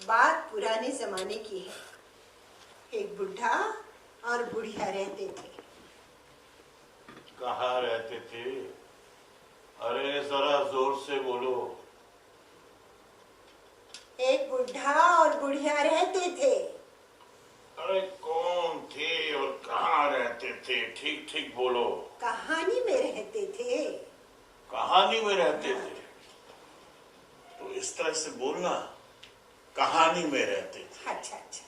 बात पुराने जमाने की है। एक बुढ़ा और बुढ़िया रहते थे। कहाँ रहते थे? अरे जरा जोर से बोलो। एक बुढ़ा और बुढ़िया रहते थे। अरे कौन थे और कहाँ रहते थे? ठीक ठीक बोलो। कहानी में रहते थे। कहानी में रहते थे? तो इस तरह से बोलना, कहानी में रहते थे। अच्छा अच्छा,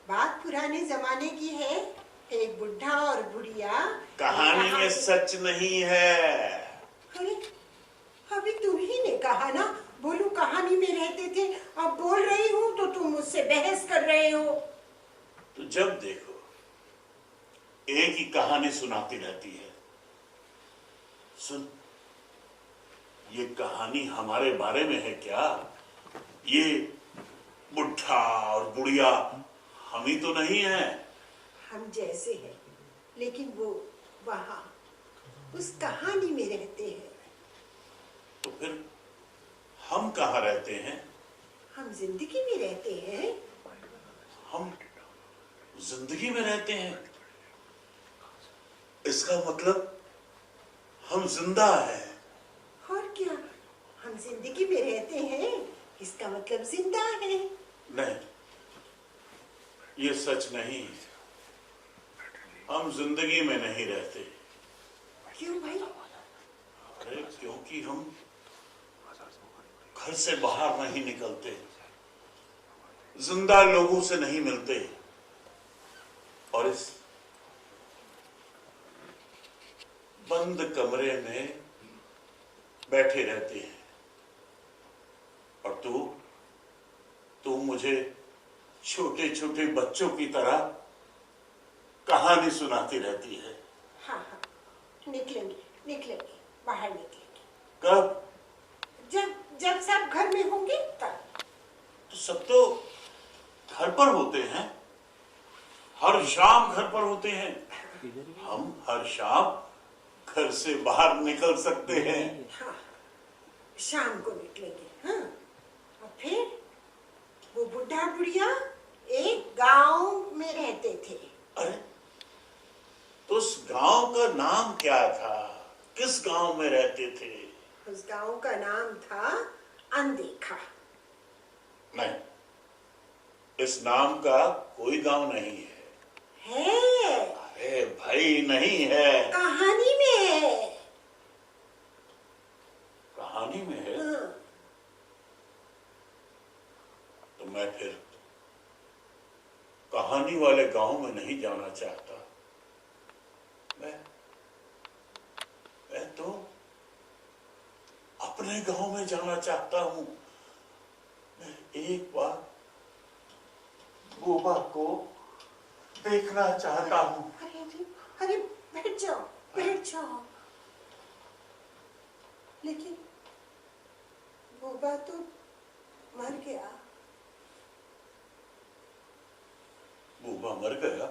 बात पुराने जमाने की है। एक बुढ़ा और बुढ़िया। कहानी में सच नहीं है। अरे अभी तुम ही ने कहा ना, बोलू कहानी में रहते थे। अब बोल रही हूँ तो तुम मुझसे बहस कर रहे हो। तो जब देखो एक ही कहानी सुनाती रहती है। सुन, ये कहानी हमारे बारे में है क्या? ये बुढ़ा और बुढ़िया हम ही तो नहीं है। हम जैसे हैं, लेकिन वो वहाँ उस कहानी में रहते हैं। तो फिर हम कहाँ रहते हैं? हम जिंदगी में रहते हैं। हम जिंदगी में रहते हैं, इसका मतलब हम जिंदा हैं। और क्या, हम जिंदगी में रहते हैं, इसका मतलब जिंदा है। नहीं, ये सच नहीं। हम जिंदगी में नहीं रहते। क्यों भाई? अरे क्योंकि हम घर से बाहर नहीं निकलते, जिंदा लोगों से नहीं मिलते, और इस बंद कमरे में बैठे रहते हैं। और तू मुझे छोटे छोटे बच्चों की तरह कहानी सुनाती रहती है। हाँ हाँ, निकलेंगे, बाहर निकलेंगे। कब? जब सब घर में होंगे तब। तो सब तो घर पर होते हैं, हर शाम घर पर होते हैं। हम हर शाम घर से बाहर निकल सकते हैं। हाँ, शाम को निकलेंगे। हाँ, और फिर वो बुढ़ा बुढ़िया एक गांव में रहते थे। अरे तो उस गांव का नाम क्या था? किस गांव में रहते थे? उस गांव का नाम था अनदेखा। नहीं, इस नाम का कोई गांव नहीं है। है? अरे भाई नहीं है। कहानी में है। कहानी में है? हाँ। तो मैं फिर कहानी वाले गांव में नहीं जाना चाहता। मैं तो अपने गांव में जाना चाहता हूं। मैं एक बार गोबा को देखना चाहता हूं। अरे बैठ जाओ। लेकिन गोबा तो मर गया। गोबा मर गया?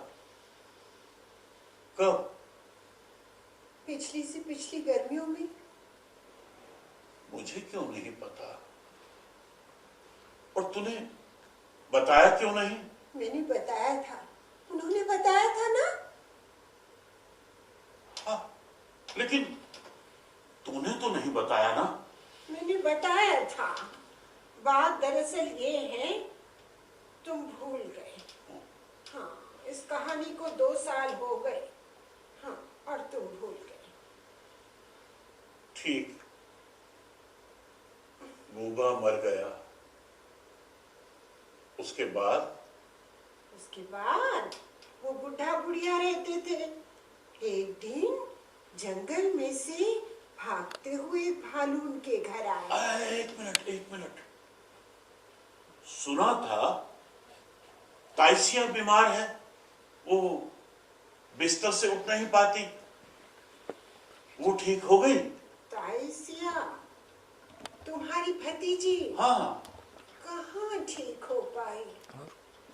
कब? पिछली से पिछली गर्मियों में। मुझे क्यों नहीं पता? और तूने बताया क्यों नहीं? मैंने बताया था, उन्होंने बताया था ना। हाँ, लेकिन तूने तो नहीं बताया ना। मैंने बताया था। बात दरअसल ये है, तुम भूल गए। हाँ, इस कहानी को 2 साल हो गए। हाँ, और तुम भूल गए। ठीक, गोबा मर गया। उसके बाद वो बुढ़ा बुढ़िया रहते थे। एक दिन जंगल में से भागते हुए भालू उनके घर आया। एक मिनट। सुना था ताइसिया बीमार है, वो बिस्तर से उठ नहीं पाती। वो ठीक हो गई? ताइसिया तुम्हारी भतीजी? हाँ। कहाँ ठीक हो पाई,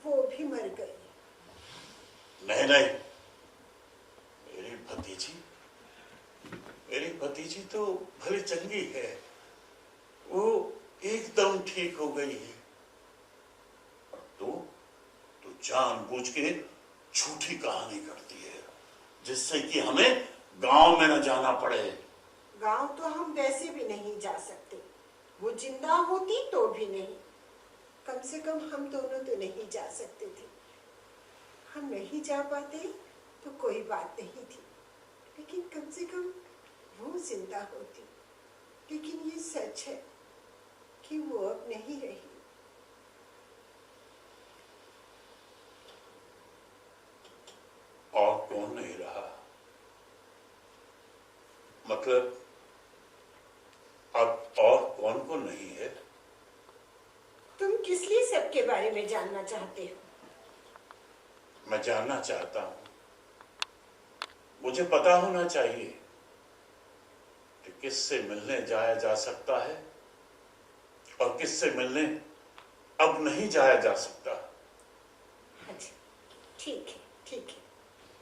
वो भी मर गई। नहीं, मेरी भतीजी तो भली चंगी है। वो एकदम ठीक हो गई है। जानबूझ के झूठी कहानी करती है जिससे कि हमें गांव में न जाना पड़े। गांव तो हम वैसे भी नहीं जा सकते, वो जिंदा होती तो भी नहीं। कम से कम हम दोनों तो नहीं जा सकते थे। हम नहीं जा पाते तो कोई बात नहीं थी, लेकिन कम से कम वो जिंदा होती। लेकिन ये सच है कि वो अब नहीं रही। और कौन नहीं रहा? मतलब अब और कौन कौन नहीं है? तुम किस लिए सबके बारे में जानना चाहते हो? मैं जानना चाहता हूं, मुझे पता होना चाहिए कि किससे मिलने जाया जा सकता है और किससे मिलने अब नहीं जाया जा सकता। अच्छा, ठीक है ठीक है,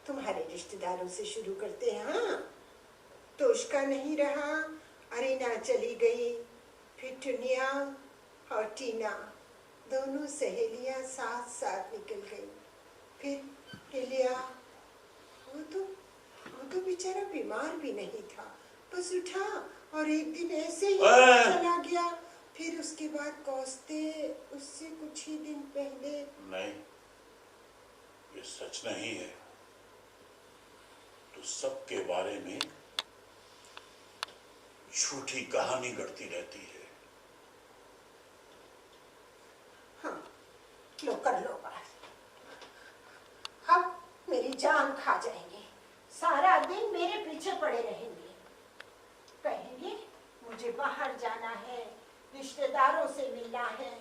तुम्हारे रिश्तेदारों से शुरू करते हैं। हाँ, तोष्का नहीं रहा, अरीना चली गई, फिर टुनिया और टीना दोनों सहेलियां साथ साथ निकल गई। फिर इलिया, वो तो बेचारा बीमार भी नहीं था, बस उठा और एक दिन ऐसे ही चला गया। फिर उसके बाद कौस्ते उससे कुछ ही दिन पहले। नहीं, ये सच नहीं है। तो सबके बारे में झूठी कहानी गढ़ती रहती है। हाँ, लो कर लो बात। अब मेरी जान खा जाएंगे, सारा दिन मेरे पीछे पड़े रहेंगे, कहेंगे मुझे बाहर जाना है, रिश्तेदारों से मिलना है।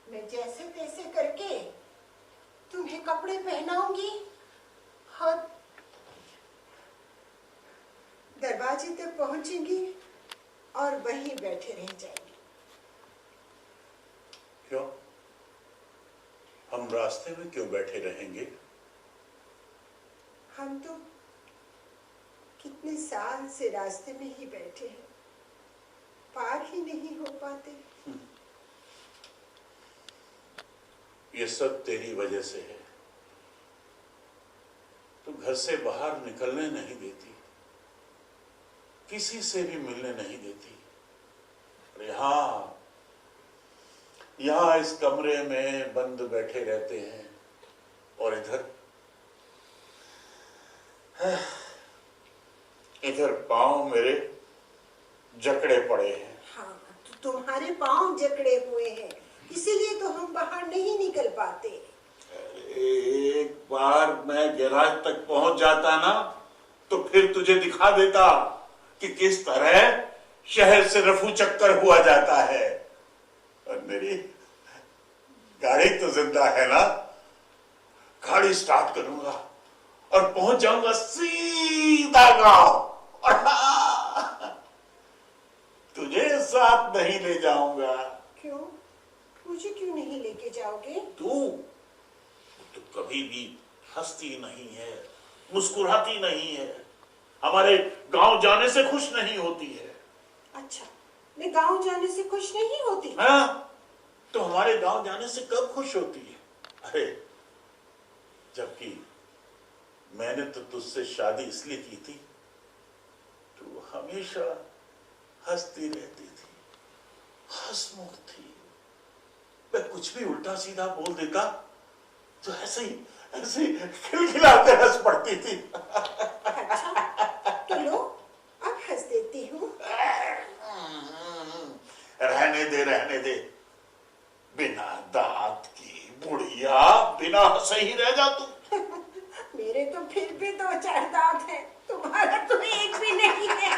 मैं जैसे तैसे करके तुम्हें कपड़े पहनाऊंगी और दरवाजे तक पहुंचेंगी और वहीं बैठे रह जाएंगे। क्यों? हम रास्ते में क्यों बैठे रहेंगे? हम तो कितने साल से रास्ते में ही बैठे हैं, पार ही नहीं हो पाते। ये सब तेरी वजह से है। तू घर से बाहर निकलने नहीं देती, किसी से भी मिलने नहीं देती। अरे हाँ, यहां इस कमरे में बंद बैठे रहते हैं और इधर पांव मेरे जकड़े पड़े हैं। हाँ, तो तुम्हारे पांव जकड़े हुए हैं, इसीलिए तो हम बाहर नहीं निकल पाते। एक बार मैं गैराज तक पहुंच जाता ना, तो फिर तुझे दिखा देता कि किस तरह शहर से रफू चक्कर हुआ जाता है। और मेरी गाड़ी तो जिंदा है ना, गाड़ी स्टार्ट करूंगा और पहुंच जाऊंगा सीधा गांव। तुझे साथ नहीं ले जाऊंगा। क्यों? मुझे क्यों नहीं लेके जाओगे? तू कभी भी हंसती नहीं है, मुस्कुराती नहीं है, हमारे गांव जाने से खुश नहीं होती है। अच्छा, मैं गांव जाने से खुश नहीं होती? हाँ, तो हमारे गांव जाने से कब खुश होती है? अरे, जबकि मैंने तो तुझसे शादी इसलिए की थी, तू हमेशा हंसती रहती थी, हंसमुख थी। मैं कुछ भी उल्टा सीधा बोल देता तो ऐसे ही खिलखिलाते हंस पड़ती थी। अच्छा, तो लो, अब हंस देती हूँ। रहने दे, बिना दांत की बुढ़िया बिना हंसे ही रह जा तू। मेरे तो फिर भी 2-4 दांत हैं, तुम्हारा तो एक भी नहीं है।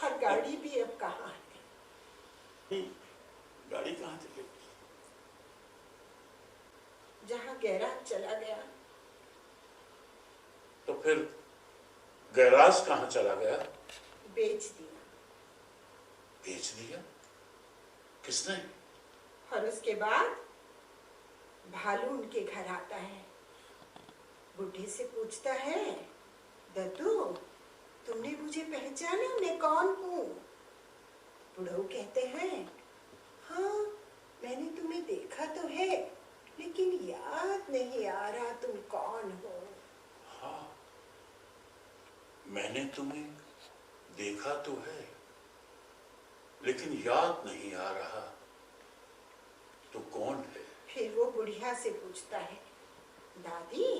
और गाड़ी भी अब कहाँ है? गाड़ी कहाँ चलेगी? जहाँ गैराज चला गया। तो फिर गैराज कहाँ चला गया? बेच दिया। बेच दिया? किसने? और उसके बाद भालू उनके घर आता है, बुढ़ी से पूछता है, दद्दू तुमने मुझे पहचाना मैं कौन हूँ? बुढ़ऊ कहते हैं, हाँ मैंने तुम्हें देखा तो है, लेकिन याद नहीं आ रहा तुम कौन हो। हाँ, मैंने तुम्हें देखा तो है, लेकिन याद नहीं आ रहा तो कौन है। फिर वो बुढ़िया से पूछता है, दादी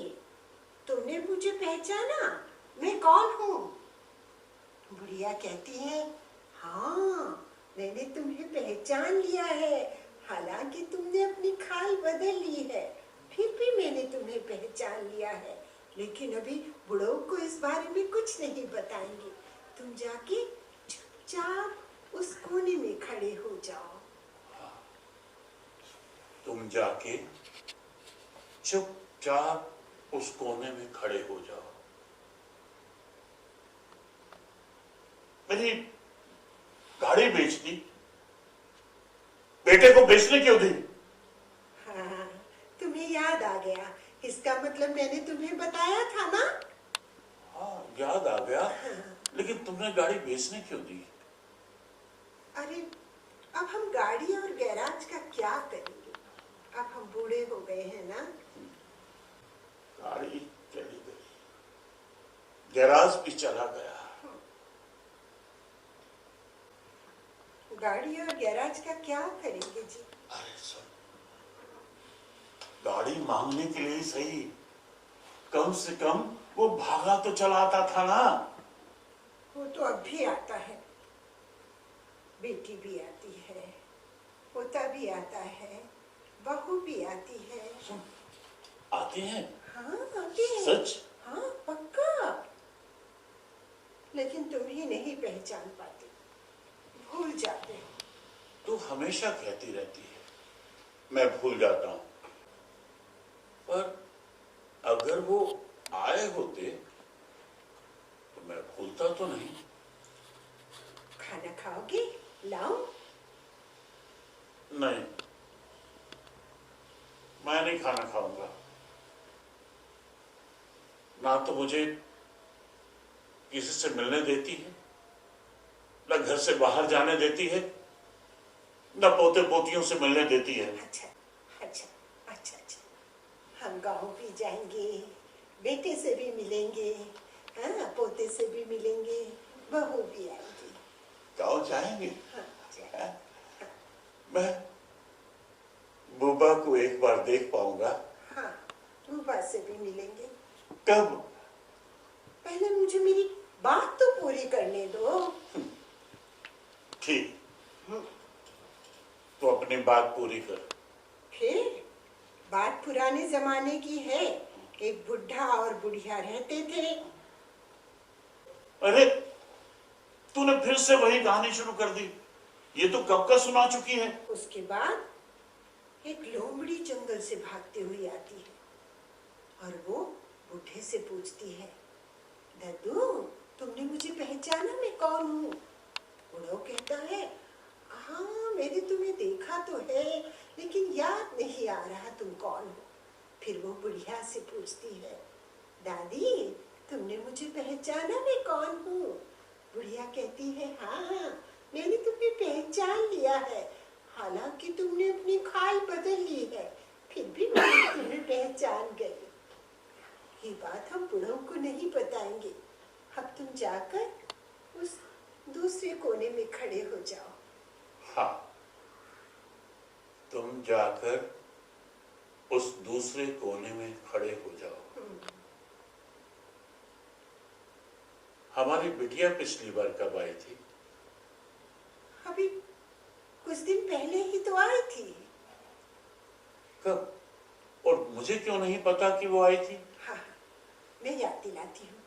तुमने मुझे पहचाना, मैं कौन हूँ? बुढ़िया कहती है, हाँ मैंने तुम्हें पहचान लिया है, हालांकि तुमने अपनी खाल बदल ली है, फिर भी मैंने तुम्हें पहचान लिया है। लेकिन अभी बुढ़ऊ को इस बारे में कुछ नहीं बताएंगे, तुम जाके चुपचाप उस कोने में खड़े हो जाओ। तुम जाके चुपचाप उस कोने में खड़े हो जाओ। मेरी गाड़ी बेच दी, बेटे को बेचने क्यों दी? हाँ, तुम्हें याद आ गया, इसका मतलब मैंने तुम्हें बताया था ना। हाँ, याद आ गया। हाँ। लेकिन तुमने गाड़ी बेचने क्यों दी? अरे अब हम गाड़ी और गैराज का क्या करेंगे, अब हम बूढ़े हो गए हैं ना। गाड़ी चली गई, गैराज भी चला गया। गाड़ी और गैराज का क्या करेंगे जी? अरे सुन, गाड़ी मांगने के लिए सही, कम से कम वो भागा तो चलाता था ना। वो तो अब भी आता है, बेटी भी आती है, पोता भी आता है, बहू भी आती है। सुन, आते हैं? हाँ आती है। सच? हाँ पक्का। लेकिन तुम ही नहीं पहचान पाते, भूल जाते हो। तू हमेशा कहती रहती है मैं भूल जाता हूं, पर अगर वो आए होते तो मैं भूलता तो नहीं। खाना खाओगे? लाओ? नहीं, मैं नहीं खाना खाऊंगा। ना तो मुझे किसी से मिलने देती है, ना घर से बाहर जाने देती है, ना पोते पोतियों से मिलने देती है। अच्छा अच्छा अच्छा अच्छा, हम गाँव भी जाएंगे, बेटे से भी मिलेंगे, हाँ पोते से भी मिलेंगे, बहू भी आएंगी। गाँव जाएंगे? हाँ, जाएंगे। मैं बुबा को एक बार देख पाऊंगा? हाँ, बुबा से भी मिलेंगे। कब? पहले मुझे मेरी बात तो पूरी करने दो। ठीक, तो अपनी बात पूरी कर। फिर बात पुराने जमाने की है, एक बुढ़ा और बुढ़िया रहते थे। अरे तूने फिर से वही कहानी शुरू कर दी, ये तो कब का सुना चुकी है। उसके बाद एक लोमड़ी जंगल से भागती हुई आती है और वो बुढ़े से पूछती है, दादू तुमने मुझे पहचाना मैं कौन हूँ? बुढ़ा कहता है, हाँ मैंने तुम्हें देखा तो है, लेकिन याद नहीं आ रहा तुम कौन हो। फिर वो बुढ़िया से पूछती है, दादी तुमने मुझे पहचाना मैं कौन हूँ? बुढ़िया कहती है, हाँ मैंने तुम्हें पहचान लिया है, हालांकि तुमने अपनी खाल बदल ली है, फिर भी मैं तुम्हें पहचान गई। ये बात हम बुढ़ऊ को नहीं बताएंगे, अब तुम जाकर उस दूसरे कोने में खड़े हो जाओ। हाँ, तुम जाकर उस दूसरे कोने में खड़े हो जाओ। हमारी बिटिया पिछली बार कब आई थी? अभी कुछ दिन पहले ही तो आई थी। कब? और मुझे क्यों नहीं पता कि वो आई थी? हाँ, मैं याद दिलाती हूँ,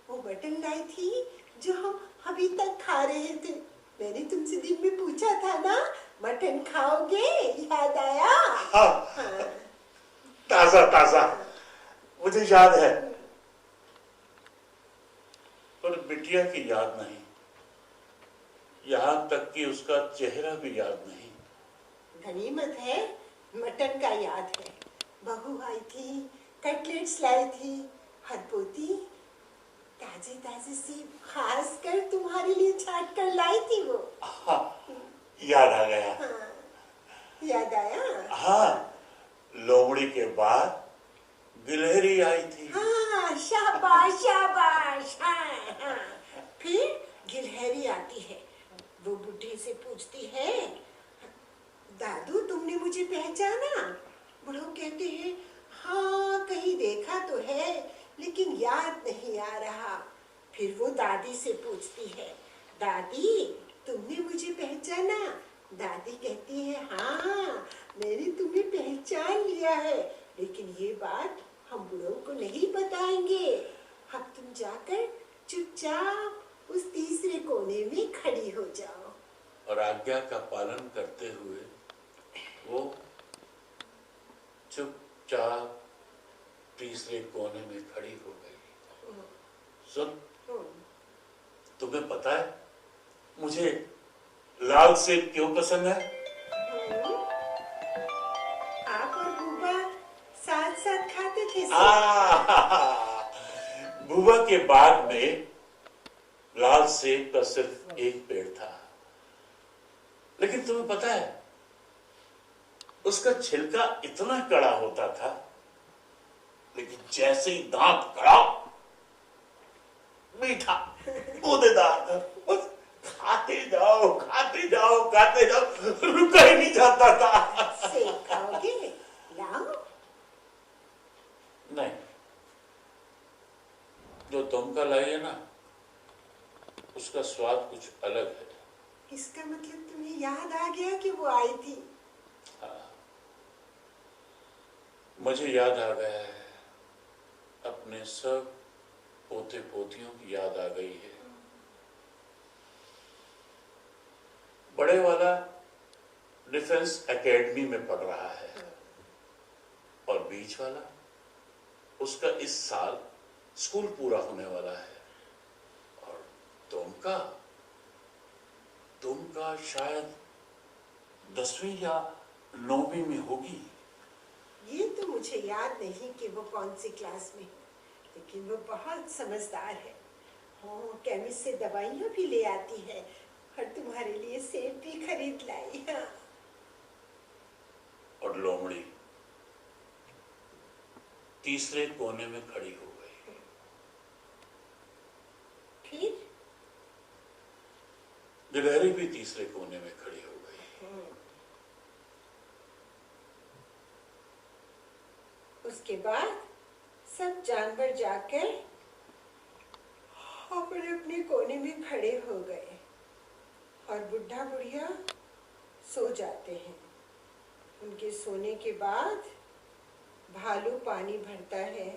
वो मटन लाई थी जो हम अभी तक खा रहे थे। मैंने तुमसे दिन में पूछा था ना, मटन खाओगे? याद आया? हाँ, हाँ। ताजा ताजा, मुझे याद है, पर बिटिया की याद नहीं, यहाँ तक कि उसका चेहरा भी याद नहीं। गनीमत है मटन का याद है। बहू आई थी, कटलेट्स लाई थी, हर पोती ताजे ताजे सेब खास कर तुम्हारे लिए छाट कर लाई थी वो। हाँ, याद आ गया। हाँ, याद आया। हाँ, लोमड़ी के बाद गिलहरी आई थी। हाँ, शाबाश शाबाश। हाँ हाँ। फिर गिलहरी आती है, वो बुढ़े से पूछती है, दादू तुमने मुझे पहचाना? बुढ़ो कहते हैं, हाँ कहीं देखा तो है लेकिन याद नहीं आ रहा। फिर वो दादी से पूछती है, दादी तुमने मुझे पहचाना? दादी कहती है, हाँ मैंने तुम्हें पहचान लिया है, लेकिन ये बात हम बुढ़ों को नहीं बताएंगे। अब तुम जाकर चुपचाप उस तीसरे कोने में खड़ी हो जाओ। और आज्ञा का पालन करते हुए वो चुपचाप तीसरे कोने में खड़ी हो गई। सुन, तुम्हें पता है मुझे लाल सेब क्यों पसंद है? आप और बुबा साथ साथ खाते थे बुबा के बाग में लाल सेब का सिर्फ एक पेड़ था, लेकिन तुम्हें पता है उसका छिलका इतना कड़ा होता था, लेकिन जैसे ही दांत कड़ा, मीठा, गूदेदार, बस खाते जाओ खाते जाओ खाते जाओ, रुका ही नहीं जाता था। सेब खाओगे? लाओ। नहीं, जो तुम का लाई है ना, उसका स्वाद कुछ अलग है। इसका मतलब तुम्हें याद आ गया कि वो आई थी? हाँ, मुझे याद आ गया है, अपने सब पोते पोतियों की याद आ गई है। बड़े वाला डिफेंस एकेडमी में पढ़ रहा है और बीच वाला, उसका इस साल स्कूल पूरा होने वाला है, और तुम का शायद 10वीं या 9वीं में होगी। ये तो मुझे याद नहीं कि वो कौन सी क्लास में है, लेकिन वो बहुत समझदार है। हाँ, केमिस्ट से दवाइयाँ भी ले आती है और तुम्हारे लिए सेब भी खरीद लाई। हाँ। और लोमड़ी तीसरे कोने में खड़ी हो गई। फिर गिलहरी भी तीसरे कोने में खड़ी हो गई। उसके बाद सब जानवर जाकर अपने अपने कोने में खड़े हो गए और बुढ़ा बुढ़िया सो जाते हैं। उनके सोने के बाद भालू पानी भरता है,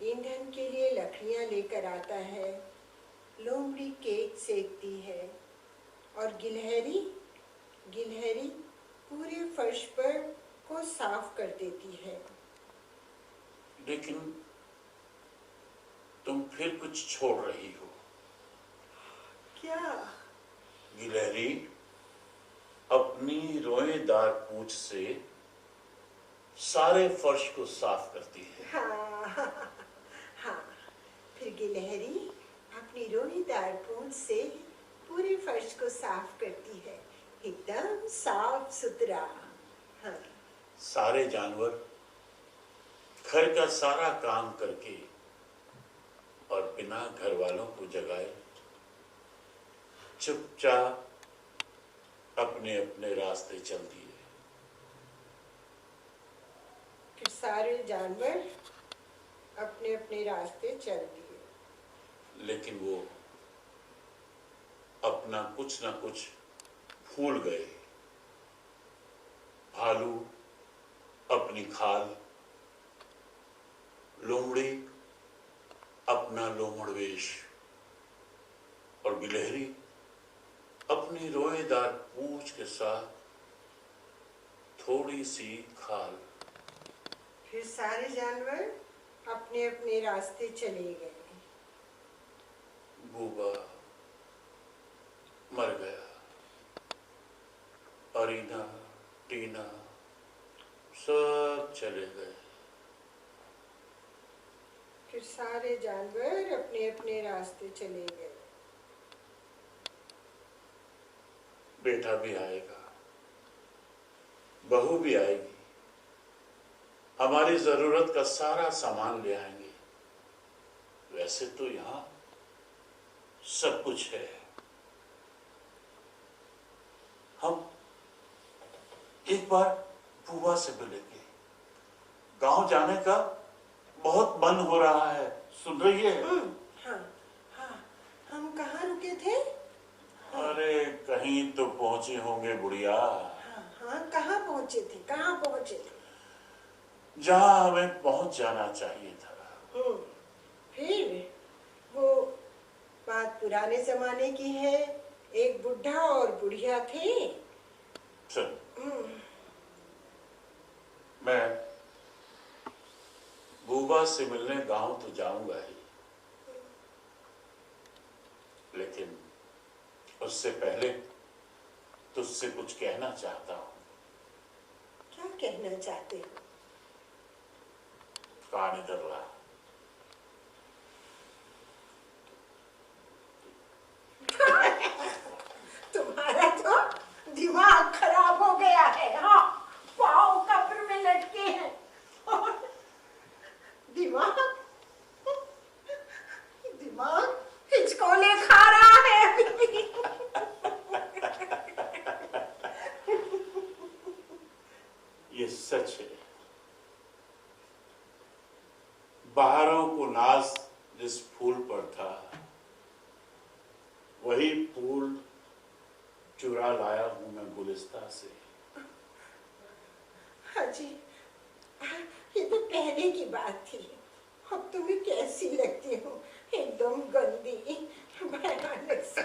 ईंधन के लिए लकड़ियां लेकर आता है, लोमड़ी केक सेकती है और गिलहरी पूरे फर्श पर को साफ कर देती है। लेकिन तुम फिर कुछ छोड़ रही हो। क्या? गिलहरी अपनी रोएदार पूंछ से सारे फर्श को साफ करती है। हाँ, फिर गिलहरी अपनी रोहीदार पूंछ से पूरे फर्श को साफ करती है, एकदम साफ सुथरा। हाँ। सारे जानवर घर का सारा काम करके और बिना घर वालों को जगाए चुपचाप अपने अपने रास्ते चल दिए। फिर सारे जानवर अपने अपने रास्ते चल दिए, लेकिन वो अपना कुछ ना कुछ भूल गए। भालू अपनी खाल, लोमड़ी अपना लोमड़ वेश और गिलहरी अपनी रोएदार पूंछ के साथ थोड़ी सी खाल। फिर सारे जानवर अपने अपने रास्ते चले गए। बूबा मर गया, अरीना टीना सब चले गए। फिर सारे जानवर अपने अपने रास्ते चले गए। बेटा भी आएगा, बहू भी आएगी, हमारी जरूरत का सारा सामान ले आएंगे। वैसे तो यहां सब कुछ है। हम एक बार बुआ से मिलेंगे। गांव जाने का बहुत मन हो रहा है, सुन रही है? हाँ हाँ, हम कहाँ रुके थे? अरे कहीं तो पहुंचे होंगे बुढ़िया। हाँ हाँ, कहाँ पहुंचे थे? कहाँ पहुंचे थे? जहां हमें पहुंच जाना चाहिए था। फिर वो बात पुराने जमाने की है। एक बुढ़ा और बुढ़िया थे। चल, मैं बुआ से मिलने गांव तो जाऊंगा ही, लेकिन उससे पहले तुझसे कुछ कहना चाहता हूं। क्या कहना चाहते हो? कान इधर ला। तुम्हारा तो दिमाग खराब हो गया है। हाँ, पाँव कब्र में लटके हैं और दिमाग दिमाग हिचकोले खा रहा है अभी भी। ये सच है। बहारों को नाज जिस फूल पर था, वही फूल चुरा लाया हूं मैं गुलिस्तां से। हाँ जी, ये तो पहले की बात थी। अब तुम्हें कैसी लगती हो? एकदम गंदी, भयानक सी।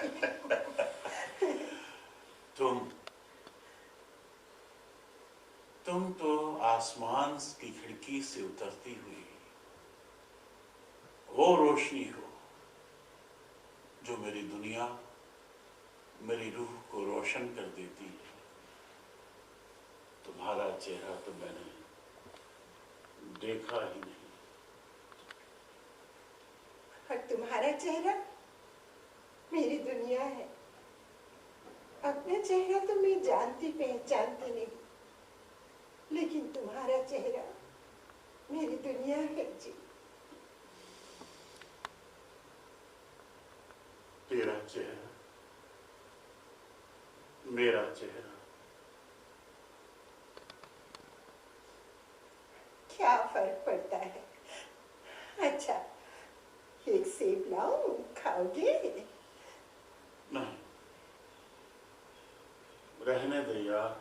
तुम तो आसमान की खिड़की से उतरती हुई वो रोशनी हो जो मेरी दुनिया, मेरी रूह को रोशन कर देती है। तुम्हारा चेहरा तो मैंने देखा ही नहीं। और तुम्हारा चेहरा मेरी दुनिया है। अपना चेहरा तो मैं जानती पहचानती नहीं, लेकिन तुम्हारा चेहरा मेरी दुनिया है जी। तेरा चेहरा मेरा चेहरा, क्या फर्क पड़ता है? अच्छा, एक सेब लाऊं, खाओगे? नहीं, रहने दे यार।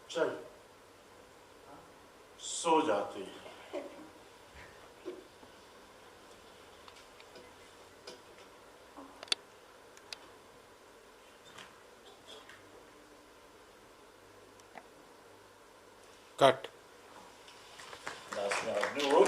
चल, सो जाते हैं। कट। आपने वो